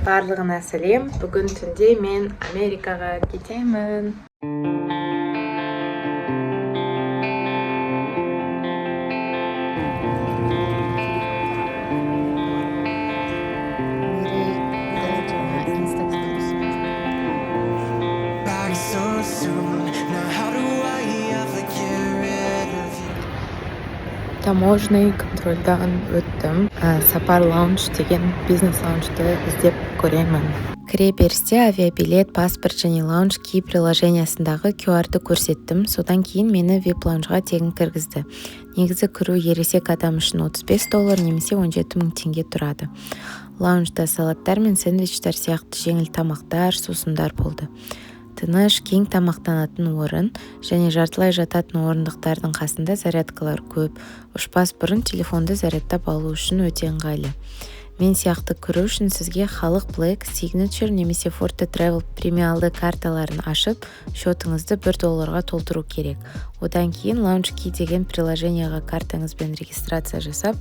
Барлығына сәлем. Бүгін түнде мен Америкаға кетемін. Таможный контрольдан өттім. Сапар лаунж деген бизнес лаунжды іздеп көремін. Кіре берісте авиабилет, паспорт және лаунж ки приложениясындағы QR-ды көрсеттім. Содан кейін мені VIP лаунжға тегін кіргізді. Негізі кіру ересек адам үшін $35 немесе 17 000 теңге тұрады. Лаунжда салаттар мен сэндвичтер сияқты жеңіл тамақтар, сусындар болды. Тыныш, кең тамақтанатын орын және жартылай жататын орындықтардың қасында зарядкалар көп. Ұшпас бұрын телефонды зарядтап алу үшін өте ыңғайлы. Мен сияқты кіру үшін сізге халық Black, Signature немесе Forte Travel премиалды карталарын ашып, шотыңызды $1 толтыру керек. Одан кейін Lounge Key деген приложенияға картаңызбен регистрация жасап,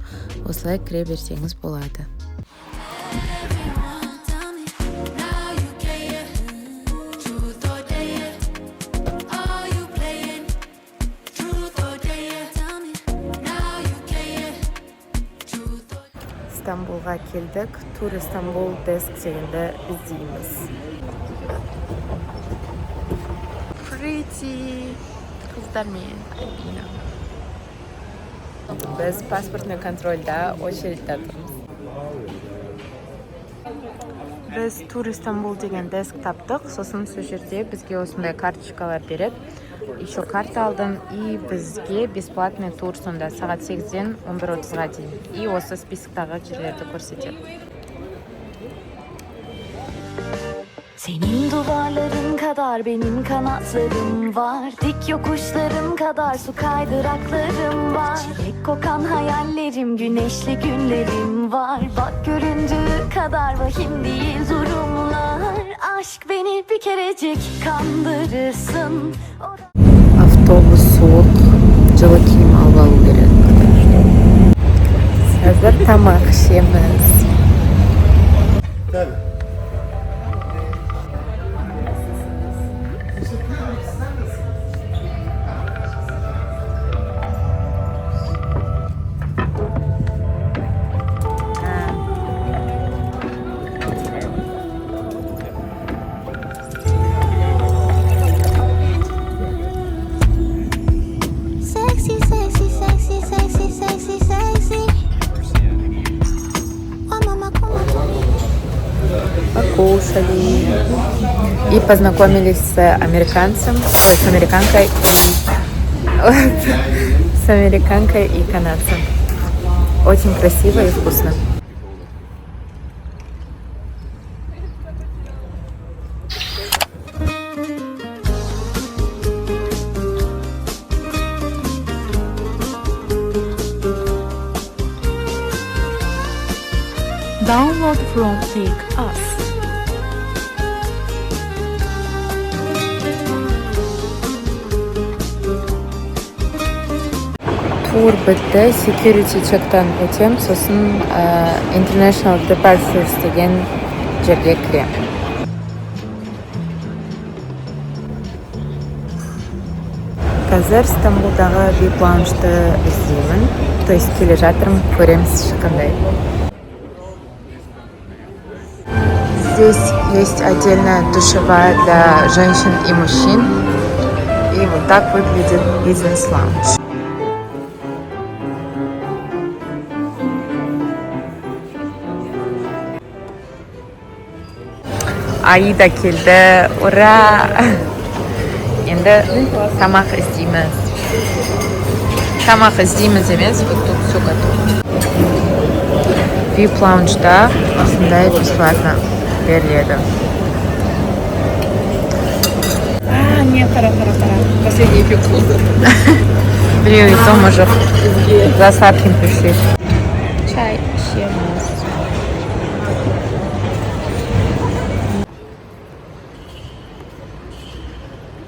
осылай кіре берсеңіз болады. Стамбулға келдік. Тур Istanbul Desk дегенді іздейміз. Pretty қыздармен Альбина. Біз паспортный контрольда очередьте тұрмыз. Біз Тур Istanbul деген деск таптық. Сосын сол жерде бізге осындай карточкалар береді. Еще карта алдым, и бізге бесплатный тур сонда сағат 8-ден 11:30-ға дейін. И осы списоктағы жерлерді көрсетеді. Senin duvarların kadar benim kanatlarım var. Dik yokuşların kadar su kaydıraklarım var. Çilek kokan hayallerim, güneşli günlerim var. Bak göründüğü kadar vahim değil durumlar. Aşk beni bir kerecik kandırırsın. Автобус суық, жылы киім алып алу керек. Қазір тамақ ішеміз. Покушали и познакомились с американцем, с американкой и канадцем. Очень красиво и вкусно. Download from Take Us. Тур бітті, security чектан өтем, сосын International Departures деген жерге кірем. Қазір Стамбулдағы VIP лаунжды іздеймін, то есть келе жатырмын, көреміз қандай. Здесь есть отдельная душевая для женщин и мужчин. И вот так выглядит бизнес-лаунж. Аида келді. Ура! Енді тамақ іздейміз. Тамақ іздейміз емес, вот тут все готово. VIP лаунжда осындай бесплатно беріледі. Не, қара. Последний пикул. Блин, и то мы же за сладким пришли. Чай ішеміз.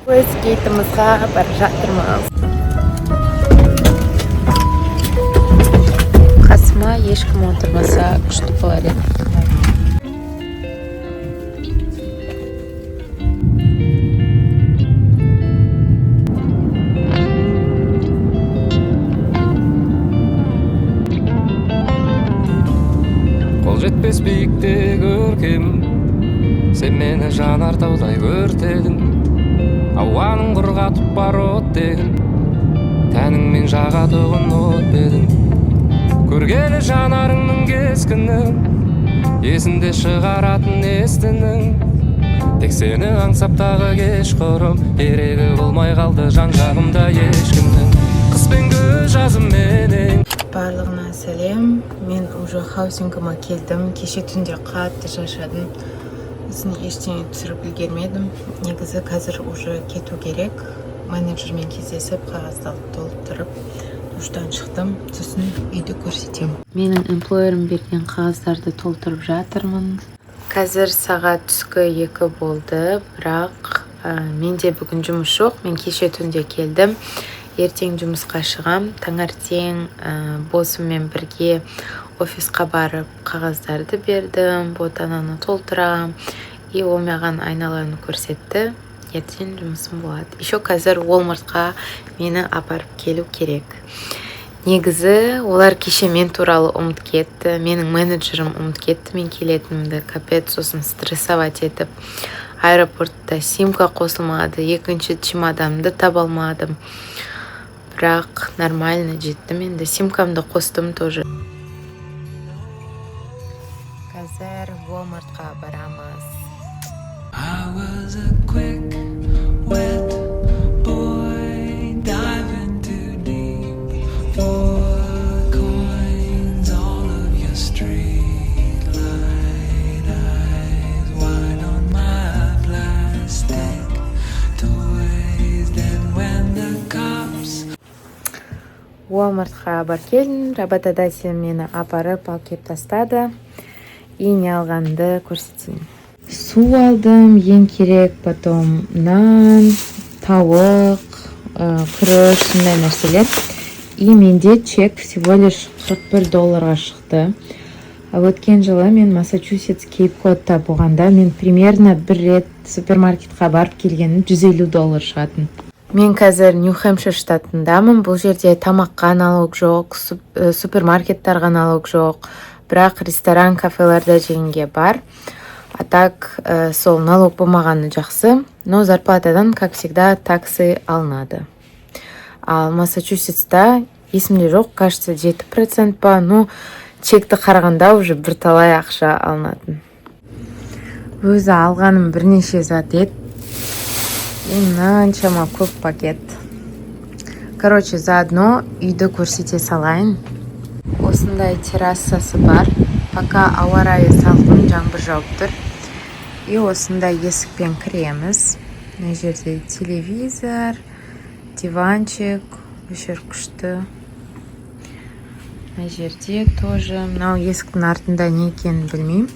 Скейтімізға бара жатырмыз. Қасыма ешкім отырмаса күшті болар еді. алыс биікте көркем, сен мені жанартаудай өртедің. Ауаның құрғатып бар оттегін, тәніңмен жағатұғын от бедің. Көргелі жанарыңның кескінін, есінде шығаратын естінің. Тек сені аңсап тағы кешқұрым, керегі болмай қалды жан-жағымда ешкімнің. Қыс пен күз жазым менен. Барлығына сәлем. Мен уже хаусингыма келдім. Кеше түнде қатты шаршадым. Сосын ештеңе түсіріп үлгермедім. Негізі қазір уже кету керек. Менеджермен кездесіп, қағаздарды толтырып, душтан шықтым. Сосын үйді көрсетемін. Менің эмплойерім берген қағаздарды толтырып жатырмын. Қазір сағат түскі 2 болды, бірақ менде бүгін жұмыс жоқ. Мен кеше түнде келдім. Ертең жұмысқа шығам. Таңертең босыммен бірге офисқа барып қағаздарды бердім, ботананы толтырам. И ол маған айналаны көрсетті. Ертең жұмысым болады. Еще қазір Walmartқа мені апарып келу керек. Негізі олар кеше мен туралы ұмыт кетті. Менің менеджерім ұмыт кетті мен келетінімді. Капец, сосын стрессовать етіп. Аэропортта симка қосылмады. Екінші чемоданымды таба алмадым. Бірақ нормально жеттім. Енді симкамды қостым тоже. Қазір Walmartқа барамыз. I was a quick, wet boy, diving too deep for coins. All of your street light eyes wide on my plastic toys. Then when the cops Walmartқа бар келдім. Работодатель мені апарып алып кеп тастады. И не алғанды көрсетейін. Су алдым, ең керек, потом нан, тауық, күріш, сондай нәрселер. И менде чек всего лишь $41 шықты. Өткен жылы мен Массачусетс Кейп-Кодта болғанда мен примерно бір рет супермаркетқа барып келгенім $150 шығатын. Мен қазір Нью-Хэмпшир штатындамын. Бұл жерде тамаққа налог жоқ, супермаркеттарға налог жоқ. Бірақ ресторан, кафелерде жегенге бар. А так, сол налог болмағаны жақсы, но зарплатадан, как всегда, таксы алынады. Ал Массачусетста есімде жоқ, кажется 7% па, но чекті қарағанда уже бірталай ақша алынатын. Өзі алғаным бірнеше зат ет. Мынаншама көп пакет. Короче, заодно үйді көрсете салайын. Осындай террасасы бар. Пока ауа райы салқын, жаңбыр жауып тұр. И осындай есікпен кіреміз. Мына жерде телевизор, диванчик, өшір күшті. Мына жерде тоже. Мынау есіктің артында не екенін білмеймін.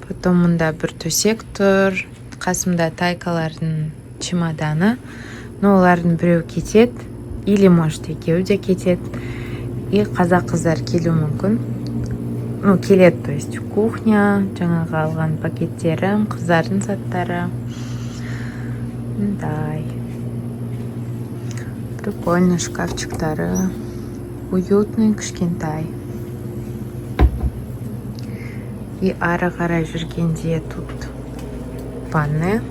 Потом мұнда бір төсек тұр. Қасымда тайкалардың чемоданы. Но олардың біреу кетеді. Или может екеуі де кетеді. И қазақ қыздар келу мүмкін. Ну, келеді, то есть кухня, жаңағы алған пакеттерім, қыздардың заттары. Мындай. Прикольный шкафчиктары. Уютный, кішкентай. И ары қарай жүргенде тут ванная.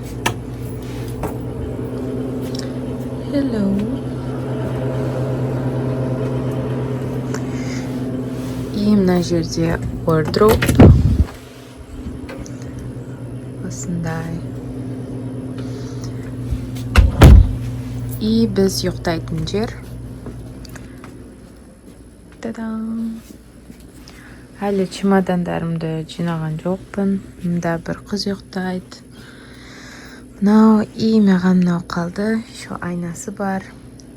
Hello. И мына жерде wardrobe. Осындай. И біз ұйықтайтын жер. Та-дам. Әлі чемодандарымды жинаған жоқпын. Мында бір қыз ұйықтайды. Мынау и маған мынау қалды. Еще айнасы бар.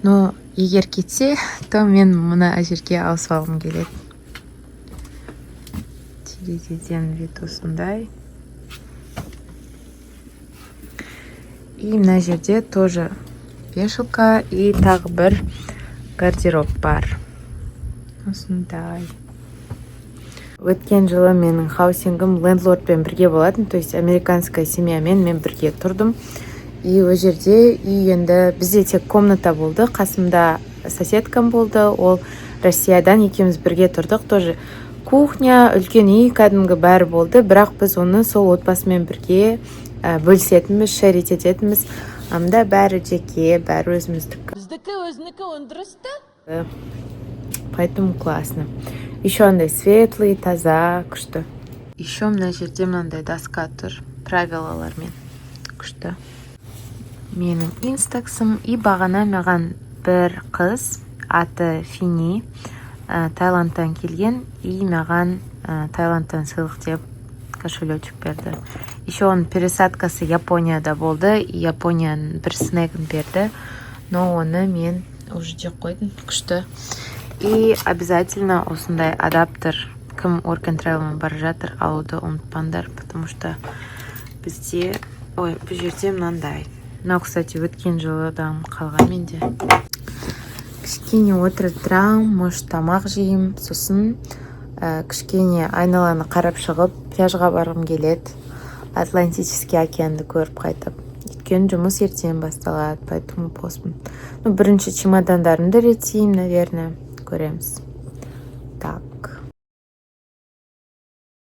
Но егер кетсе, то мен мына жерге ауысып алғым келеді. Терезеден вид осындай. И мына жерде тоже вешалка и тағы бір гардероб бар. Осындай. Өткен жылы менің хаусингім лендлордпен бірге болатын, то есть американская семьямен мен бірге тұрдым. И о жерде үй енді бізде тек комната болды, қасымда соседкам болды, ол Россиядан екеуміз бірге тұрдық, тоже Кухня, үлкен үй кәдімгі бәрі болды, бірақ біз оны сол отбасымен бірге бөлісетінбіз, шер ететінбіз. Анда бәрі жеке, бәрі өзіміздікі. Біздікі өзінікі өндірісті. Поэтому классно. Еще андай светлый, таза, күшті. Еще мына жерде мынандай доска тұр, правилалармен. Күшті. Менің инстаксым и бағана маған бір қыз, аты Фини, Таиландтан келген, и маған Таиландтан сыйлық деп кошелечек берді. Еще оның пересадкасы Японияда болды, и Японияның бір снегін берді, но оны мен уже жеп қойдым, күшті. И обязательно осындай адаптер, кім work and travel'мен бара жатыр, алуды ұмытпаңдар, потому что бізде, бұл жерде мынандай. Мынау, кстати, өткен жылыдан қалған менде. Кішкене отырып тұрам, может тамақ жеймін, сосын кішкене айналаны қарап шығып, пляжға барғым келеді. Атлантический океанды көріп қайтып. Өйткені жұмыс ертең басталады, поэтому поспын. Бірінші чемодандарымды реттеймін, наверное, көреміз. Так.